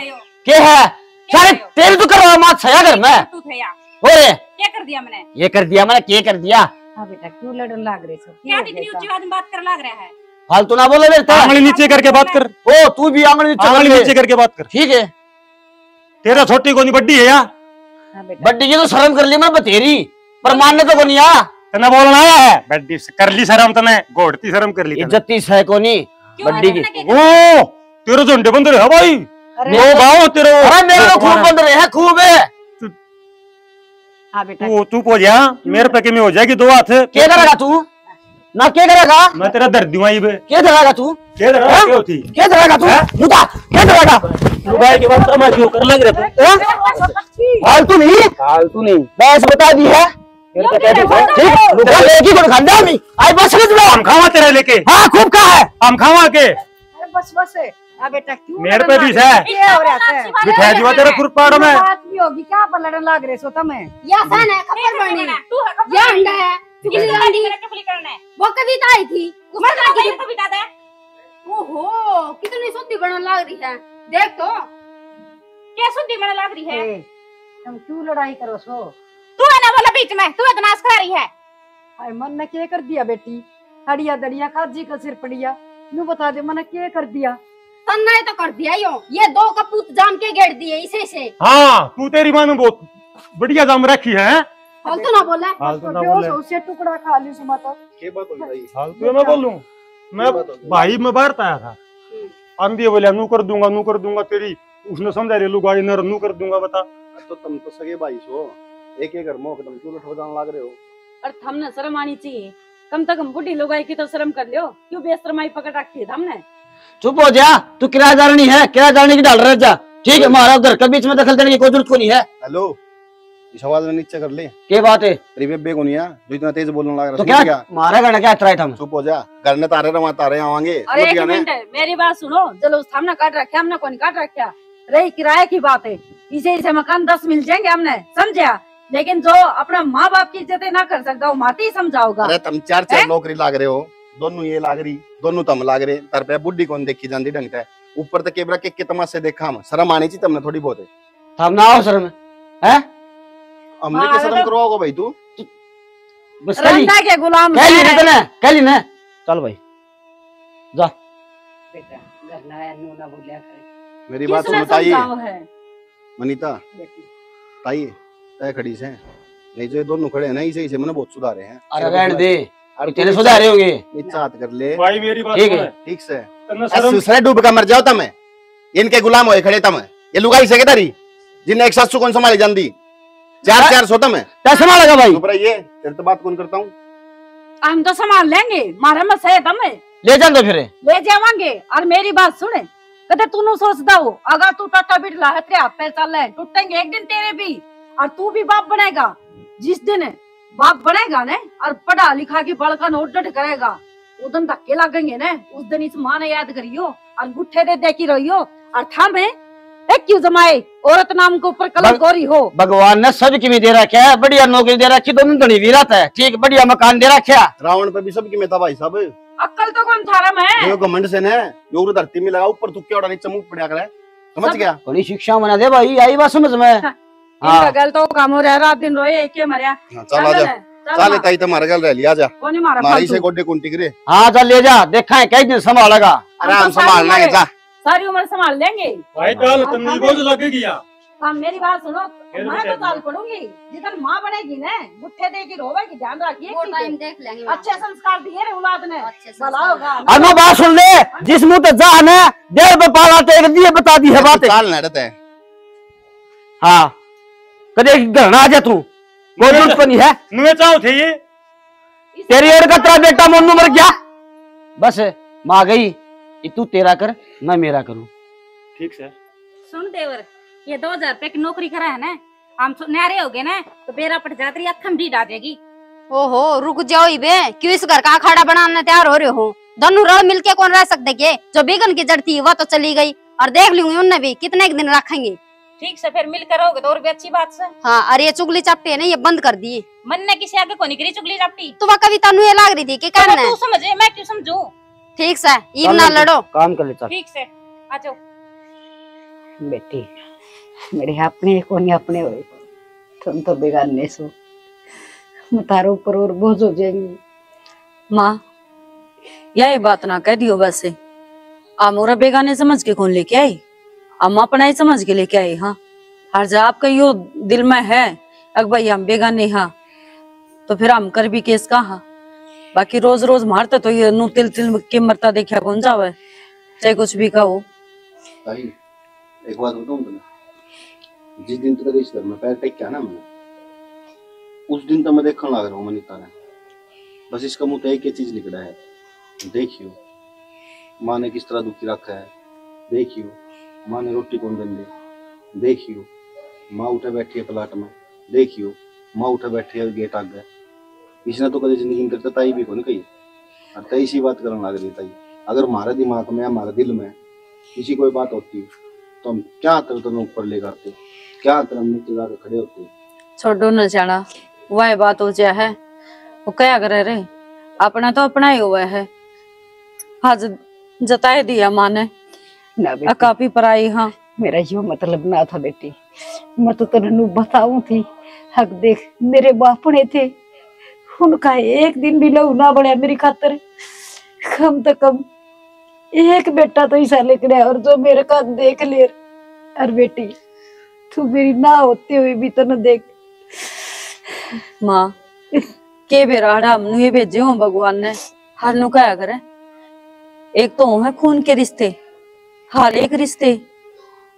के है सारे तेरे तो कर रहा मां छया घर में तू थे या हो रे क्या कर दिया मैंने ये कर दिया मैंने क्या कर दिया हाँ बेटा क्यों लड़न लाग रहे हो? क्या इतनी ऊंची आवाज में बात कर लग रहा है? फालतू ना बोले बेटा। आंगली नीचे करके बात कर। ओ तू भी आंगली नीचे करके बात कर। ठीक है। तेरा छोटी कोनी बड्डी है या? हाँ बेटा बड्डी की तो शर्म कर ली मैं बतेरी, पर मानने तो कोनी आ। तना बोलना आया है बड्डी से कर ली शर्म, तने घोड़ती शर्म कर ली। इज्जती है कोनी बड्डी की। ओ तेरे झंडे बंद रहे भाई। अरे ओ गाओ तेरे। अरे मेरे तो खूब बंद रहे हैं, खूब है। हाँ बेटा तू पो जा मेरे पे में हो जाएगी दो हाथ। क्या करेगा तू ना, क्या करेगा? मैं तेरा दर्द दूंगा ये। क्या करेगा तू? क्या करेगा? क्या होती? क्या करेगा तू? रुका, क्या करेगा? लुगाई की बात मैं क्यों कर लग रहा था? फालतू नहीं बस बता दी है। ठीक लुगा लेके कौन खांदा मी आई बस में हम खावा तेरे लेके। हां खूब का है हम खावा के। अरे बस है। हाँ बेटा क्यों मेरे लड़न पे भी लाग रहे है। हो? क्या हो रहा है? बिठा दिया तेरे खुरपाड़ों में। बात भी होगी क्या पर लड़न लाग रहे हो तमें? या सन है खप्पर बनी तू या अंडा है चुगली गांधी चुगली करना है। वो कविता आई थी उसमें मर क्या गई तो बिता दे। ओहो कितनी शुद्धि बनने लग रही है देख तो। क्या शुद्धि में लग रही है? ए, तुम क्यों लड़ाई करो सो? तू है ना बोला बीच में, तू इतना नाश करा रही है। हाय मन ने क्या कर दिया बेटी? हड़िया दड़िया काजी का सिर पड़िया नू बता दे मन क्या कर दिया? तन्ना तो कर दिया यो ये दो कपूत जाम के गेड़ दिए इसे से। हाँ तू तेरी माँ ने बहुत बढ़िया जाम रखी है। फालतू ना बोला। फालतू ना जो बोले। उससे टुकड़ा खा ली सुमा तो। ये बात हो गई। फालतू मैं बोलूं? मैं भाई मैं बाहर आया था। आंधी बोले नू कर दूंगा तेरी। उसने समझा रे लुगाई नर नू कर दूंगा बता। तो तुम तो सगे भाई हो, एक घर मोह तुम क्यों लठ बजाने लग रहे हो? और हमने शर्म आनी चाहिए, कम से कम बुढ़ी लोगाई की तो शर्म कर लियो। क्यों बेशरमाई पकड़ रखी है हमने? चुप हो जा, तू किराएदार नहीं है, किराएदार नहीं की डाल रहा जा। ठीक है हमारा घर के बीच में दखल देने की कोई जरूरत को नहीं है। हेलो इस आवाज में नीचे कर ले। क्या बात है? तेरी बेबे को नहीं है जो इतना तेज बोलने लग रहा तो है। क्या मारा गाना क्या इतना हम? चुप हो जा, घर ने तारे रवा तारे आवांगे। अरे एक मिनट मेरी बात सुनो, जलूस हमने काट रखा, हमने कौन काट रखा? रही किराए की बात है, इसे मकान 10 मिल जाएंगे हमने, समझा? लेकिन जो अपना माँ बाप की इज्जत ना कर सकता वो माती ही समझाओगा। अरे तुम चार नौकरी लाग रहे हो, दोनों ये लाग रही, दोनों तम लाग रहे। तर पे बुढ़ी कौन देखी जाती ढंग से, ऊपर तक केबरा के तमाशे देखा हम। शर्म आनी चाहिए तुमने थोड़ी बहुत। हम ना आओ शर्म है? हमने क्या शर्म करवाओगे भाई? तू बस कली रंडा के गुलाम कली है। ना कली ना चल भाई जा। बेटा घर ना आया नू ना बोलिया करे मेरी बात किसने सुनो ताई समझाओ है? मनीता बेटी। ताई तय खड़ी से नहीं जो ये दोनों खड़े हैं ना इसे इसे मैंने बहुत सुधारे हैं। अरे रहने दे, अरे तेरे सुधारे होंगे। नीचा हाथ कर ले। भाई मेरी बात ठीक सुन। है। ठीक से तन्ने शर्म दूसरे डूब का मर जाओ तम। इनके गुलाम होए खड़े तम। ये लुगाई से तारी जिन्हें एक सासू कौन संभाली जाती। चार सोता मैं कैसे मारेगा भाई? चुप रहिए, तेरे तो बात कौन करता हूँ। हम तो संभाल लेंगे, मारा मत सहे हमें ले जान दो फिर। ले जावांगे। और मेरी बात सुने, कदे तू नु सोचता हो अगर तू टाटा बिटला है तेरे हाथ पैर चल रहे टूटेंगे एक दिन तेरे भी, और तू भी बाप बनेगा। जिस दिन बाप बनेगा ने और पढ़ा लिखा के बड़का नोट करेगा, उस दिन धक्के लगेंगे ने, उस दिन इस माँ ने याद करियो और गुट्ठे दे देखी रहियो। और था में एक क्यों जमाए औरत नाम के ऊपर कलंक गोरी हो। भगवान ने सबकी में दे रखा है, बढ़िया नौकरी दे रखी, दोनों धनी वीरत है। ठीक बढ़िया मकान दे रखा। रावण पे भी सबकी में था भाई साहब। अक्ल तो कौन थारा में? जो घमंड से ने जो धरती में लगा ऊपर तुक्के उड़ा नीचे मुंह पड़ा करे। समझ सब- गया? बड़ी शिक्षा बना दे भाई, आई बात समझ में। इनका गल तो काम हो रहा, रात दिन रोए एक मरिया। हाँ, चल आ जा चल ताई तुम्हारे गल रह लिया जा कौन मारा मारी से फालतू? गोडे कुंटी करे। हाँ चल ले जा, देखा है कई दिन संभालेगा। आराम संभालना है जा। सारी उम्र संभाल लेंगे। भाई कल तन्ने बोझ लगेगी या? हाँ मेरी बात सुनो, फिर मैं क्या तो चाल पड़ूंगी। जिधर माँ बनेगी ने गुट्ठे दे के रोवेगी, ध्यान रखिए। वो टाइम देख लेंगे। अच्छे संस्कार दिए रे औलाद ने, अच्छे भला होगा। अब मैं बात सुन ले, जिस मुंह तो जान है डेढ़ पे पाला टेक दिए, बता दी है बात। चाल ना रहता है। हाँ कदे घर ना आ जा तू, कोई जरूरत नहीं है। नुए चाहो थे ये तेरी ओर का तेरा बेटा मोनू मर गया, बस माँ गई, ये तू तेरा कर मैं मेरा करूं। ठीक से सुन देवर, ये 2000 रुपए की नौकरी करा है ना, हम न्यारे हो गए ना तो बेरा पट जाती अखम भी डालेगी। ओहो रुक जाओ इबे, क्यों इस घर का अखाड़ा बनाने तैयार हो रहे हो? दोनों रल मिलके कौन रह सकते के? जो बिगन की जड़ थी वह तो चली गई, और देख लूंगी उनने भी कितने दिन रखेंगे। ठीक से फिर मिलकर रहोगे तो और भी अच्छी बात से। हाँ और ये चुगली चापटी है ना ये बंद कर दी। मन ने किसी आगे को निकली चुगली चापटी। तो वह कविता नु ये लाग रही थी कि तो करना है। तू समझे मैं क्यों समझू? ठीक से ईब ना लड़ो। काम कर ले चल। ठीक से आ जाओ। बेटी मेरे अपने को नहीं अपने हुए, तुम तो बेगाने सो। मैं तारे ऊपर और बोझ हो जाएंगी। माँ यही बात ना कह दियो वैसे। आ मोरा बेगाने समझ के कौन लेके आई, हम अपना ही समझ के लेके आई। हाँ हर जा आपका यो दिल में है अग भाई हम बेगाने हाँ, तो फिर हम कर भी केस कहा। बाकी रोज रोज मारते तो ये नू तिल तिल के मरता देखा कौन जावे, चाहे कुछ भी कहो। ताई एक बात बताऊं तुम्हें, जिस दिन तेरे इस घर में पैर टेक किया ना मैंने, उस दिन तो मैं देखने लग रहा हूँ मनीता ने। बस इसका मुंह तो एक ही चीज निकला है, देखियो माँ ने किस तरह दुखी रखा है, देखियो माँ ने रोटी कौन देंगे, देखियो माँ उठे बैठी है प्लाट में, देखियो माँ उठे बैठी है गेट आगे। इसने तो कभी जिंदगी में करता ताई भी कौन कही, और ताई इसी बात करने लग रही। ताई अगर हमारे दिमाग में हमारे दिल में किसी कोई बात होती तो हम क्या तरह ऊपर ले करते, क्या तरह नीचे जाकर खड़े होते। छोड़ो न जाना, वह बात हो जाए है वो क्या करे रे, अपना तो अपना ही हुआ है। आज जताए दिया माँ ने ना बेटी, काफी पराई। हाँ मेरा यो मतलब ना था बेटी, मैं तो तेनू बताऊं थी। हक देख मेरे बापने थे, उनका एक दिन भी लहू ना बढ़िया मेरी खातर। कम तो कम एक बेटा तो ऐसा लेकर और जो मेरे का देख ले। और बेटी तू मेरी ना होते हुए भी तो न देख। माँ के बेराड़ा हमने ये भेजे हो भगवान ने, हर नु क्या करे। एक तो है खून के रिश्ते, हर एक रिश्ते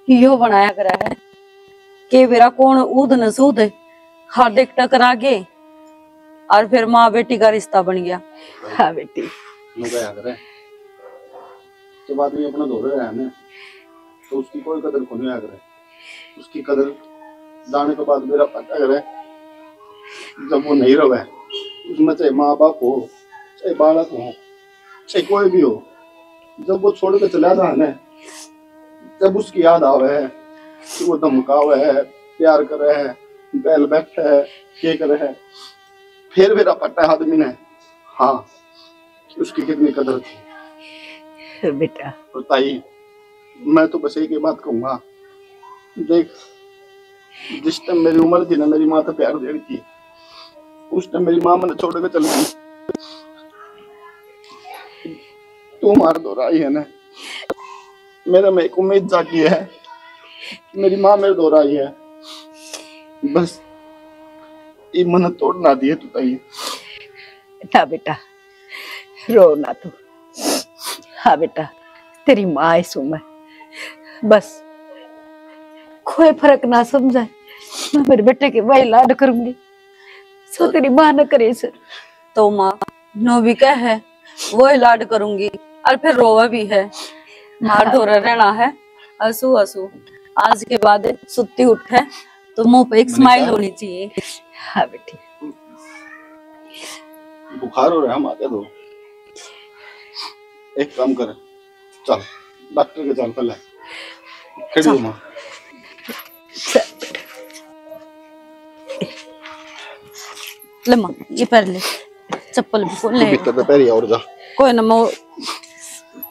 यो बनाया करा है के बेरा कौन ऊद न सूद हर देख टकरा गे और फिर माँ बेटी का रिश्ता बन गया। हाँ बेटी क्या करे, जब आदमी अपना धोरे रहा है ना तो उसकी कोई कदर को नहीं करे। उसकी कदर जाने के बाद मेरा पता करे जब वो नहीं रहे, उसमें चाहे माँ बाप हो, चाहे बालक हो, चाहे कोई भी हो, जब वो छोड़ के चला जाए ना, जब उसकी याद आवे है कि वो धमकावे है, प्यार करे है, बैल बैठे है, के करे है, फिर मेरा पता है आदमी ने हाँ कि उसकी कितनी कदर थी। बेटा और ताई मैं तो बस एक ही बात कहूंगा, देख जिस टाइम मेरी उम्र थी ना, मेरी माँ तो प्यार दे रही थी, उस टाइम मेरी माँ मैंने छोड़ के चली गई। तू मार दो रही है ना, मेरा में एक उम्मीद जागी है कि मेरी माँ मेरे दो रही है, बस ये मन तोड़ ना दिए तू ताई। ना बेटा रो ना तू। हाँ बेटा तेरी माँ है सो मैं, बस कोई फर्क ना समझाए, मैं मेरे बेटे के वही लाड करूंगी सो तेरी माँ न करे सर। तो माँ नो भी क्या है वो लाड करूंगी और फिर रोवा भी है, मार धोरा रहना है, हंसू हंसू। आज के बाद सुत्ती उठे तो मुंह पे एक स्माइल होनी चाहिए। हाँ बेटी बुखार हो रहा है, माते दो एक काम कर, चल डॉक्टर के चल पहले खड़ी हो माँ। ले माँ ये पैर ले, चप्पल भी खोल ले, दिक्कत है पैर और जा कोई ना मैं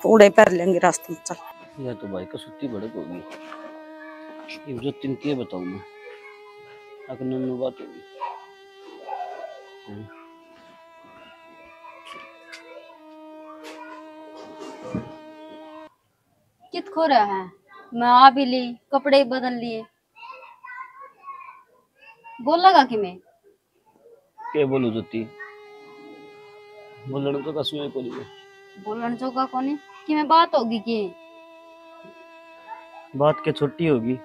पूरे पैर लेंगे रास्ते में। चल यह तो भाई का सुत्ती बड़क होगी, ये जो तीन के बताऊं मैं, अगर नन्नू बात होगी। कित खो रहा है, मैं आ भी ली, कपड़े बदल लिए, बोल लगा कि मैं के बोलू जोती बोलने तो कसम है कोई बोलन चौका कोनी कि मैं बात होगी कि बात के छोटी होगी,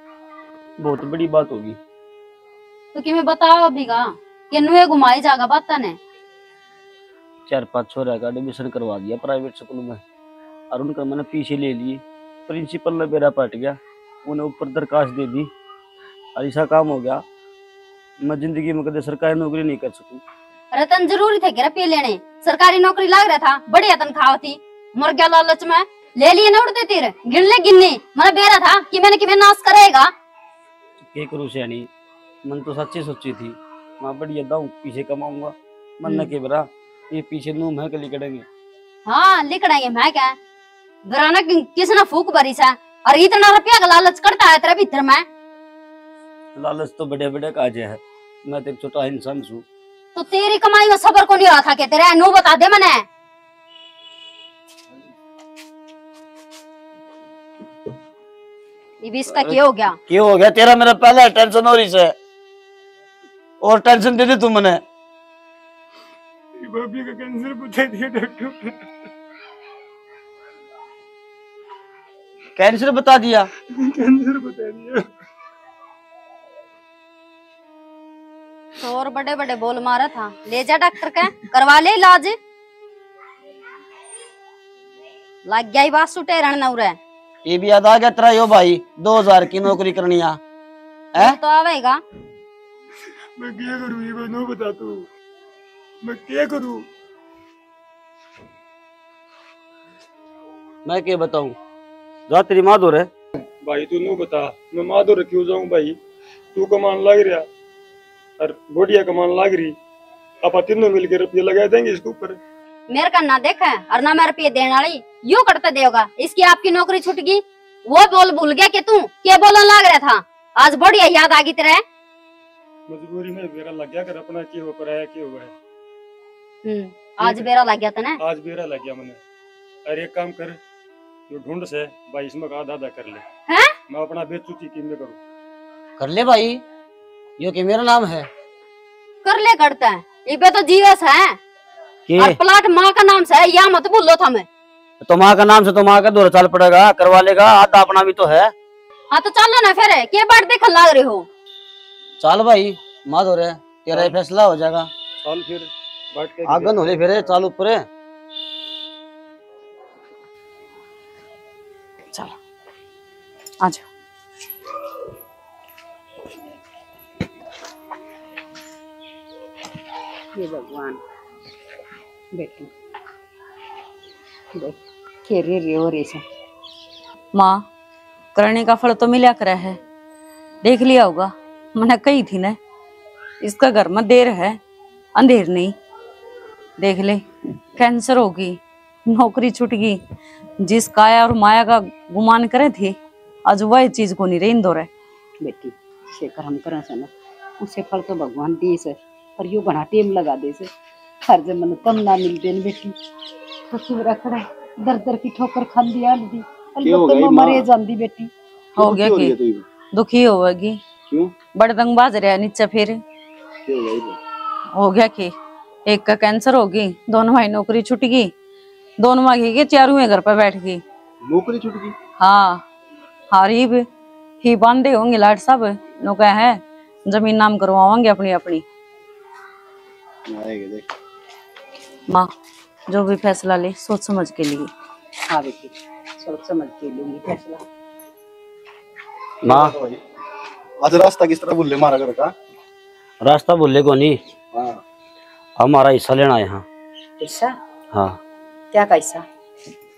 बहुत बड़ी बात होगी। तो कि मैं बताओ अभी का कि नुए घुमाई जागा बात ने 4-5 छोरा का एडमिशन करवा दिया प्राइवेट स्कूल में, और उनका मैंने पीछे ले लिए, प्रिंसिपल ने बेरा पट गया, उन्हें ऊपर दरखास्त दे दी, और ऐसा काम हो गया मैं जिंदगी में कभी सरकारी नौकरी नहीं कर सकूं। अरे तन जरूरी थे कि रुपये लेने, सरकारी नौकरी लाग रहा था, बढ़िया तनख्वाह थी, मर गया लालच में ले लिए न उड़ते तीर गिन ले गिनने, मैंने बेरा था कि मैंने कि मैं नाश करेगा। क्या करूं सियानी, मन तो सच्ची सोची थी मैं बढ़िया दाऊं पीछे कमाऊंगा, मन न के बरा ये पीछे नू मैं कली करेंगे। हाँ लिखड़ेंगे मैं क्या बराना किसने फूक भरी सा, और इतना रुपया का लालच करता है तेरे भीतर में। लालच तो बड़े बड़े काजे है, मैं तो एक छोटा इंसान छू, तो तेरी कमाई में सबर को नहीं रहा था, कहते रहे नो बता दे मने। ये भी इसका क्या हो गया? क्यों हो गया? तेरा मेरा पहला टेंशन हो रही से, और टेंशन दे दी तू मने। भाभी का कैंसर बता दिया डॉक्टर। कैंसर बता दिया? कैंसर बता दिया। तो और बड़े बड़े बोल मारा था, ले जा डॉक्टर का, करवा ले इलाज। लग गया ही बात सुटे रण नौरे। ये भी याद आ गया तेरा यो भाई 2000 की नौकरी करनी है तो आवेगा। मैं क्या करूं? ये नो बता तू, मैं क्या करूं? मैं क्या बताऊं? जा तेरी माँ दूर है भाई, तू नो बता, मैं माधुर क्यों जाऊं भाई? तू कमान लग रहा और बढ़िया कमान लग रही, आप तीनों मिलकर रुपये लगा देंगे इसके ऊपर। मेरे का ना देख और ना मैं रुपये देने वाली, यू करते देगा। इसकी आपकी नौकरी छूट गई, वो बोल भूल गया कि तू क्या बोलने लग रहा था। आज बढ़िया याद आ गई तेरे। मजबूरी में बेरा लग गया कर अपना क्या हो कराया क्या हुआ है। आज बेरा लग गया था ना? आज बेरा लग गया मैंने। अरे एक काम कर, जो ढूंढ से भाई इसमें का आधा आधा कर ले। हैं? मैं अपना बेचू की में करूं। कर ले भाई, यो कि मेरा नाम है। कर ले करता है, इबे तो जीवस है और प्लाट माँ का नाम से है, या मत भूलो था मैं। तो माँ का नाम से तो माँ का 2 साल पड़ेगा, करवा लेगा, आधा अपना भी तो है। हाँ तो चलो ना फिर, क्या बात देख लाग रहे हो? चल भाई माँ दो रहे, तेरा फैसला हो जाएगा। चल फिर बैठ के आगन हो फिर चाल ऊपर। चलो आ जाओ। ये भगवान बेटी देख खेरे रे हो रे से। माँ करने का फल तो मिला करा है, देख लिया होगा। मैंने कही थी ना, इसका घर में देर है अंधेर नहीं। देख ले, कैंसर होगी, नौकरी छूट गई। जिस काया और माया का गुमान करे थे, आज वह चीज को नहीं रही दो रहे। बेटी शेखर हम करें से ना, उसे फल तो भगवान दी से, पर यू घना टेम लगा दे से। हर जमन कम ना मिल दे बेटी, तो तू रखड़ा दर दर की ठोकर खा दिया दी, अलबत्ता मरे जांदी बेटी। हो गया कि दुखी होगी, बड़े दंग बाज रहा नीचे। फिर हो गया कि एक का कैंसर होगी, दोनों भाई नौकरी छूट गई, दोनों मांगी के चारों घर पर बैठ गई। नौकरी छूट गई? हाँ हारीब ही बांधे होंगे लाट सब नो कह है, जमीन नाम करवाओगे अपनी अपनी। माँ जो भी फैसला ले सोच समझ के लिए। हाँ बेटी सोच समझ के लेंगे फैसला। माँ आज रास्ता किस तरह भूल मारा घर का? रास्ता बोले को नहीं, हमारा हिस्सा लेना है। यहाँ हिस्सा? हाँ। क्या का हिस्सा?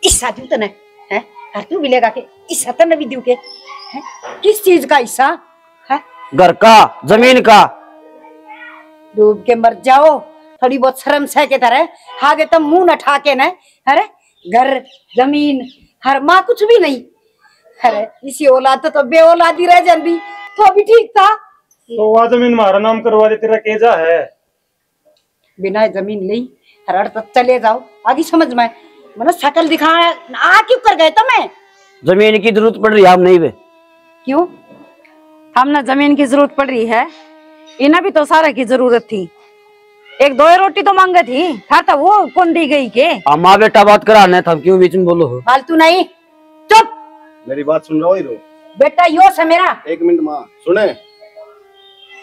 हिस्सा दू तो है हर तू मिलेगा के हिस्सा तो नहीं दू के है? किस चीज का हिस्सा है? घर का, जमीन का। डूब के मर जाओ, थोड़ी बहुत शर्म सह के तरह आगे तो मुंह न ठाके न। अरे घर जमीन हर माँ कुछ भी नहीं। अरे इसी औलाद तो बे औलादी रह जाती तो अभी ठीक था। तो वह जमीन हमारा नाम करवा दे, तेरा केजा है। बिना जमीन नहीं हर तक चले जाओ, आगे समझ में मैंने शकल दिखाया आ क्यों कर गए तुम्हें? जमीन की जरूरत पड़ रही है, हम नहीं वे। क्यों? हमने जमीन की जरूरत पड़ रही है, इन्हें भी तो सारा की जरूरत थी। एक दो रोटी तो मांगे थी, था वो कौन दी गई के? माँ बेटा बात कराने था, क्यों बीच में बोलो हो? फालतू नहीं, चुप। मेरी बात सुन रहा हो हीरो? बेटा यो से मेरा 1 मिनट माँ सुने।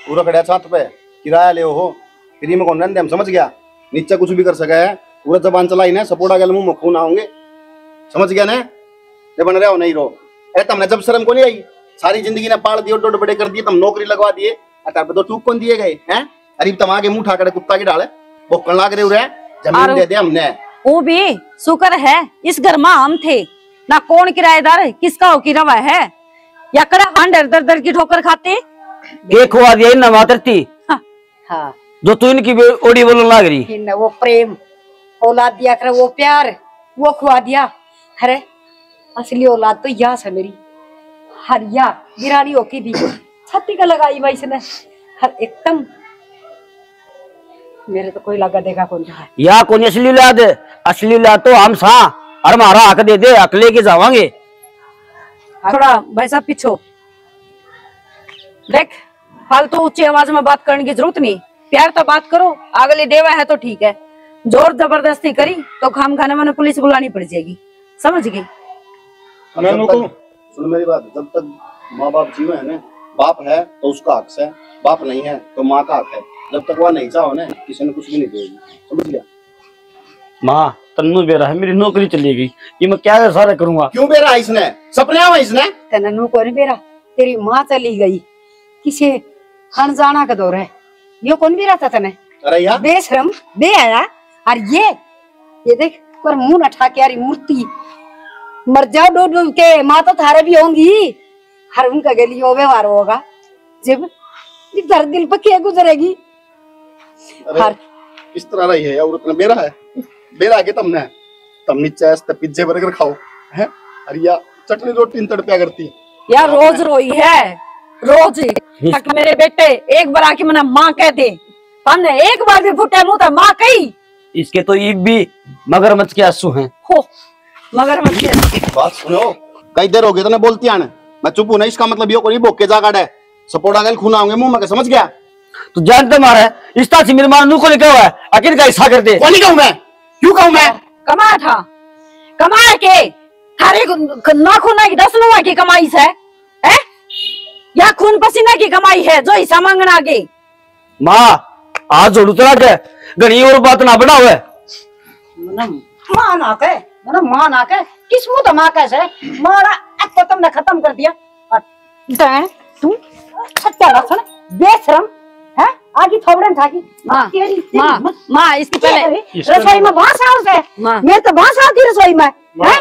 पूरा खड़ा छत पे किराया ले हो, फ्री में कौन रहते हम, समझ गया? नीचे कुछ भी कर सका है, पूरा जबान चलाई ना, सपोर्ट आ गया मुंह मक्खू ना होंगे, समझ गया ना? ये बन रहे हो नहीं रो। अरे तुमने जब शर्म को नहीं आई, सारी जिंदगी ने पाल दिए, डोड बड़े कर दिए, तुम नौकरी लगवा दिए, अरे तो टूक कौन दिए गए हैं? अरे तुम आगे मुंह ठाकर कुत्ता की डाले भोकन लाग रहे हो, जमीन दे दे हमने। वो भी शुक्र है इस घर में हम थे ना, कौन किराएदार किसका हो की रवा है, या कड़ा हांडर दर दर की ठोकर खाते। एक हुआ दिया इन मातर थी। हाँ जो तू इनकी ओडी बोलने लग रही, न वो प्रेम औलाद दिया कर, वो प्यार वो खुआ दिया। अरे असली औलाद तो यह है मेरी, हर या गिरानी होकी भी छत्ती का लगाई भाई इसने, हर एकदम मेरे तो कोई लगा देखा कौन था। या कौन असली औलाद है? असली औलाद तो हम सा और हमारा हक दे दे, हक लेके जावांगे। थोड़ा भाई साहब पीछो देख, फालतू ऊंची आवाज में बात करने की जरूरत नहीं, प्यार तो बात करो, अगले देवा है तो ठीक है, जोर जबरदस्ती करी तो खाम खाने में पुलिस बुलानी पड़ जाएगी, समझ गई? सुन मेरी बात, जब तक माँ बाप जीवे है ना, बाप है तो उसका हक है, बाप नहीं है तो माँ का हक है। जब तक वह नहीं चाहो ना, किसी ने कुछ भी नहीं देगी, समझ गया? माँ तन्नू बेरा है, मेरी नौकरी चली गई, ये मैं क्या सारा करूंगा? क्यों बेरा है इसने? सपने आवा इसने? तनू को नहीं बेरा, तेरी माँ चली गई, किसी खन जाना का दौर है, यो कौन भी रहता तने? अरे यार बेशरम बे आया। और ये देख पर मुंह न ठा के यारी मूर्ति मर जाओ डूब डूब के, माँ तो थारे भी होंगी, हर उनका गली हो व्यवहार होगा, जब दर्द दिल पर क्या गुजरेगी? अरे किस तरह रही है औरत ने? बेरा है, बेरा के तमने चाय पिज्जे बर्गर खाओ है, अरे या चटनी रोटी तड़पिया करती यार रोज रोई है, रोज तक मेरे बेटे एक बार आके मैंने माँ कहते, हमने एक बार भी फुटे मुंह था माँ कही। इसके तो ईब भी मगरमच्छ के आंसू हैं। हो मगरमच्छ के बात सुनो, कई देर हो गई तो बोलती आने, मैं चुप हूं ना, इसका मतलब ये कोई बोके जा काटे सपोर्ट गल खून आऊंगे मुंह में, समझ गया? तो जानते मारा है इस तरह से मेरे मान को लिखा हुआ है, आखिर का हिस्सा करते कौन कहूं मैं? क्यों कहूं मैं? कमाया था, कमाया के थारे ना खून की 10 नुआ की कमाई से है या खून पसीना की कमाई है जो हिस्सा मांगना के? माँ आज जोड़ू चला के घनी और बात ना बना हुआ माँ ना के माँ ना के किस मुंह तो माँ कैसे मारा तो तुमने खत्म कर दिया। और तू सच्चा लक्षण बेशरम है, आगे थोबड़न था की माँ इसके पहले रसोई में बांस हाउस है, मैं तो बांस आती रसोई में है।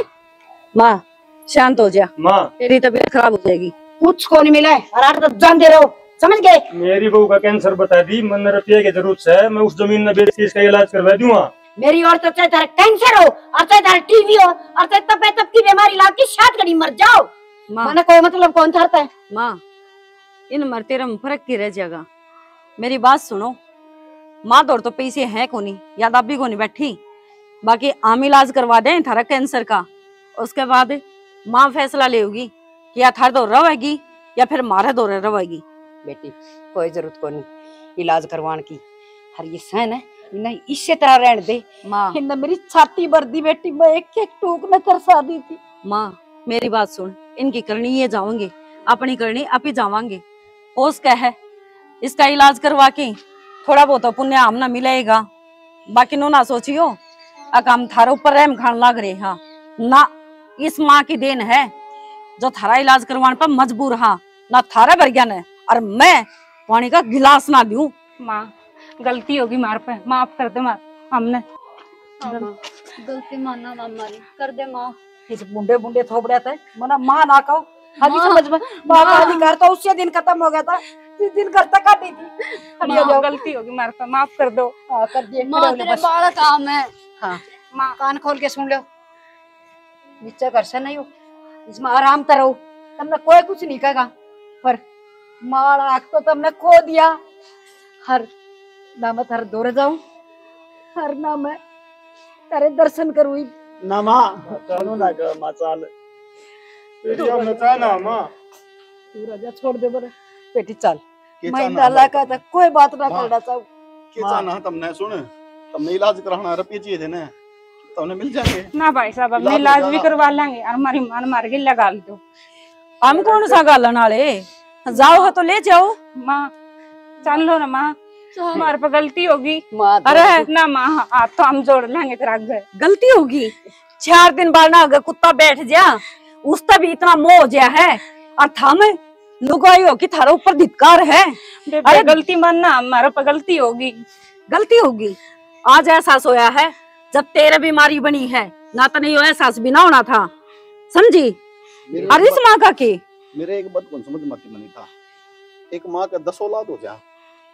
माँ शांत हो जा, माँ तेरी तबीयत खराब हो जाएगी। कुछ को नहीं मिला है और आठ तो जान दे रहे हो, समझ गए? मेरी बहू का कैंसर बता दी, मन रुपये की जरूरत है, मैं उस जमीन में बेच के इसका इलाज करवा दूंगा। मेरी और तो चाहे तारा कैंसर हो और चाहे तारा टीवी हो और चाहे तब की बीमारी लाद की शाद करी मर जाओ, माने कोई मतलब कौन था है? माँ इन मरते रम फर्क की रह जाएगा, मेरी बात सुनो, माँ दौड़ तो पैसे है कोनी याद आप भी कोनी बैठी, बाकी आम इलाज करवा दे थारा कैंसर का, उसके बाद माँ फैसला लेगी कि या थार दौड़ रहेगी या फिर मारे दौड़ रहेगी। बेटी कोई जरूरत को नहीं इलाज करवाने की, हर ये सहन है नहीं इसी तरह रहने दे। माँ इन्हें मेरी छाती भर दी बेटी, मैं एक एक टूक न तरसा दी थी। माँ मेरी बात सुन, इनकी करनी ये जाओगे, अपनी करनी आप ही जावांगे, होश क्या है इसका इलाज करवा के थोड़ा बहुत पुण्य हमना मिलेगा, बाकी नो ना सोचियो हम थारे ऊपर रहम खान लाग रहे हाँ ना, इस माँ की देन है जो थारा इलाज करवाने पर मजबूर हाँ ना, थारा भर ने और मैं पानी का गिलास ना दूं। माँ गलती होगी मार पे, माफ कर दे माँ, हमने गलती मानना हमारी, कर दे माँ। इस बुंडे बुंडे थोपड़े थे मना माँ ना कहो, अभी समझ में माँ का अधिकार तो उसी दिन खत्म हो गया था जिस दिन घर तक काटी थी। गलती होगी मार पे, माफ कर दो। कर दिए माँ तेरे बड़ा काम है। हाँ माँ कान खोल के सुन लो, नीचे घर से नहीं हो, इसमें आराम तो रहो, तुमने कोई कुछ नहीं कहेगा, पर मार आँख तो तुमने खो दिया। हर ना मैं थारे दौरे जाऊं, हर ना मैं तेरे दर्शन करूं ना माँ चलो ना कर माँ चाल ना माँ, तू राजा छोड़ दे बरे बेटी चल, के मैं चाहना डाला का था कोई बात ना माँ। करना चाहूं। के चाहना तुमने? सुन तुमने इलाज कराना रुपये चाहिए थे ना, तुमने मिल जाएंगे ना भाई साहब, अब इलाज इलाज हो भी जाएगा। करवा लेंगे और हमारी मान मार के लगा ली तो हम कौन सा गालन वाले, जाओ है तो ले जाओ। माँ चल लो ना माँ, हमारे पे गलती होगी। माँ अरे ना माँ हाथ तो हम जोड़ लेंगे तेरा घर। गलती होगी 4 दिन बाद ना अगर कुत्ता बैठ जा उसका भी इतना मोह हो गया है, और था में लुगाई हो कि थारा ऊपर धिक्कार है। अरे गलती मानना, हमारे पे गलती होगी। गलती होगी आज एहसास होया है, जब तेरे बीमारी बनी है ना तो नहीं हो एहसास भी ना होना था, समझी? अरे इस माँ का के मेरे एक बात कौन समझ में नहीं था, एक माँ का 10 औलाद हो जा,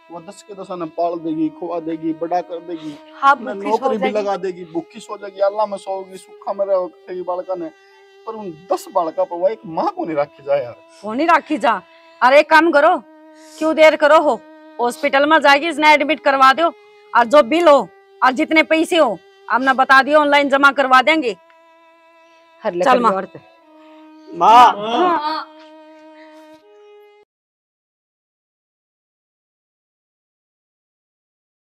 वो 10 के 10 ने पाल देगी, खुआ देगी, बड़ा कर देगी, नौकरी भी लगा देगी, भूखी सो जाएगी, अल्लाह में सोगी, सुखा में रखेगी बालका ने, पर उन 10 बालका पर वो एक माँ को नहीं रखी जाए यार। वो नहीं राखी जा। अरे एक काम करो, क्यों देर करो हो, हॉस्पिटल में जाके इसने एडमिट करवा दो और जो बिल हो और जितने पैसे हो हमने बता दियो, ऑनलाइन जमा करवा देंगे। हर चल माँ। माँ